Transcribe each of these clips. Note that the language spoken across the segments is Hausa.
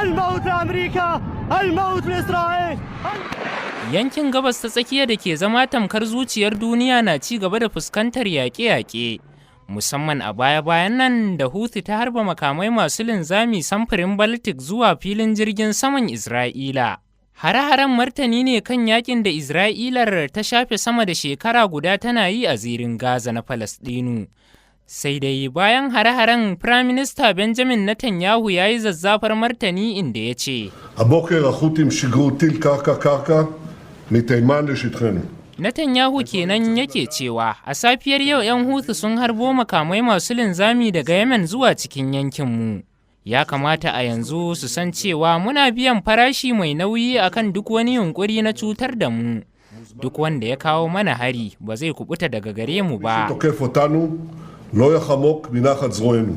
الموت لأمريكا الموت لإسرائيل. Yankin gabas ta tsakiya da ke zama tamkar zuciyar duniya na ci gaba da fuskantar yaƙe-yaƙe, musamman a baya-bayan nan da Houthi ta harba makamai masu linzami samfurin Baltic zuwa filin jirgin saman Isra'ila. Hare-haren martani ne kan yakin da Isra'ilar ta shafe sama da shekara guda tana yi a zirin Gaza na Falasɗinu. Sai dai bayan hare-haren Firaminista Benjamin Netanyahu ya yi zazzafar martani inda ya ce, הבוקר החות'ים שיגרו טיל קרקע מתימן לשטחנו. Netanyahu kenan yake cewa a safiyar yau 'yan Houthi sun harbo makamai masu linzami daga Yemen zuwa cikin yankinmu. Ya kamata a yanzu su san cewa muna biyan farashi mai nauyi akan duk wani yunkuri na cutar da mu. Duk wanda ya kawo mana hari ba zai kubuta daga gare mu ba.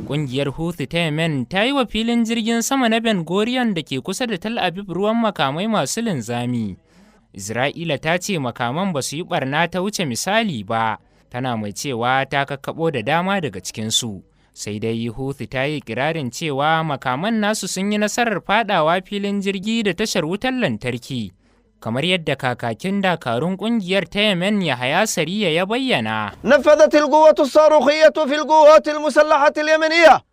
Ƙungiyar Houthi ta Yemen ta yi wa filin jirgin sama na Ben Gurion da ke kusa da Tel Aviv ruwan makamai masu linzami. Isra'ila ta ce makaman ba su yi ɓarna ta wuce misali ba, tana mai cewa ta kakkaɓo da dama daga cikinsu. Sai dai Houthi ta yi kirarin cewa makaman nasu sun yi nasarar fadawa filin jirgi da tashar wutar lantarki, kamar yadda kakakin dakarun kungiyar ta Yemen Yahaya Sariya ya bayyana. نفذت القوة الصاروخية في القوات المسلحة اليمنية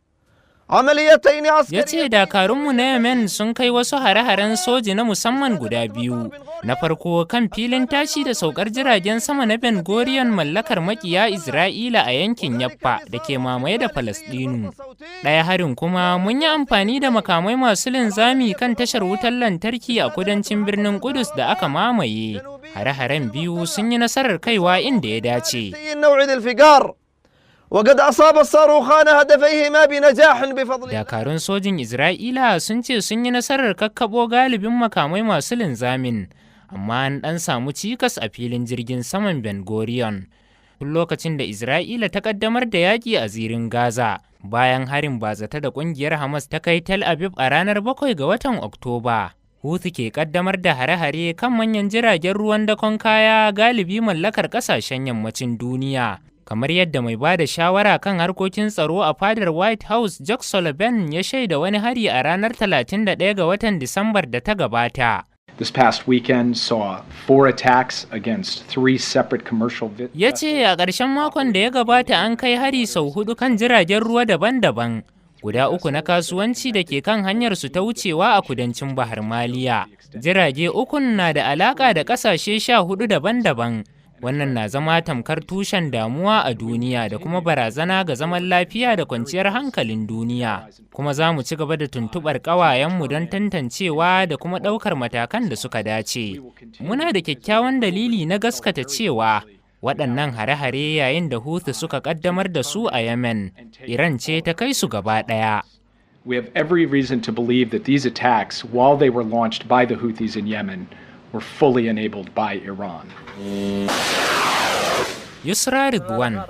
عمليتين عسكريتين. Ya ce dakarunmu na Yemen sun kai wasu hare-haren soji na musamman guda biyu. Na farko kan filin tashi da saukar jiragen sama na Ben Gurion mallakar makiya Isra'ila a yankin Yaffa da ke mamaye da Falasɗinu. Ɗaya harin kuma mun yi amfani da makamai masu linzami kan tashar wutar lantarki a kudancin birnin Kudus da aka mamaye. Hare-haren biyu sun yi nasarar kaiwa inda ya dace. وقد أصاب الصاروخان هدفيهما بنجاح بفضل. Dakarun sojin Isra'ila sun ce sun yi nasarar kakkabo galibin makamai masu linzamin, amma an ɗan samu cikas a filin jirgin saman Ben Gurion. Tun lokacin da Isra'ila ta ƙaddamar da yaƙi a zirin Gaza, bayan harin bazata da ƙungiyar Hamas ta kai Tel Aviv a ranar 7 ga watan Oktoba. Houthi ke ƙaddamar da hare-hare kan manyan jiragen ruwan dakon kaya galibi mallakar ƙasashen yammacin duniya. Kamar yadda mai ba da shawara kan harkokin tsaro a fadar White House Jack Sullivan ya shaida wani hari a ranar 31 ga watan Disambar da ta gabata. This past weekend saw 4 attacks against 3 separate commercial vessels. Ya ce a ƙarshen makon da ya gabata an kai hari sau 4 kan jiragen ruwa daban-daban, guda 3 na kasuwanci da ke kan hanyar su ta wucewa a kudancin Bahar Maliya. Jirage 3 na da alaƙa da ƙasashe 14 daban-daban. Wannan na zama tamkar tushen damuwa a duniya da kuma barazana ga zaman lafiya da kwanciyar hankalin duniya. Kuma za mu ci gaba da tuntuɓar ƙawayenmu don tantancewa da kuma ɗaukar matakan da suka dace. Muna da kyakkyawan dalili na gaskata cewa waɗannan hare-hare yayin da Houthi suka ƙaddamar da su a Yemen, Iran ce ta kai su gaba ɗaya. We have every reason to believe that these attacks, while they were launched by the Houthis in Yemen, were fully enabled by Iran. Yusra Ridwan.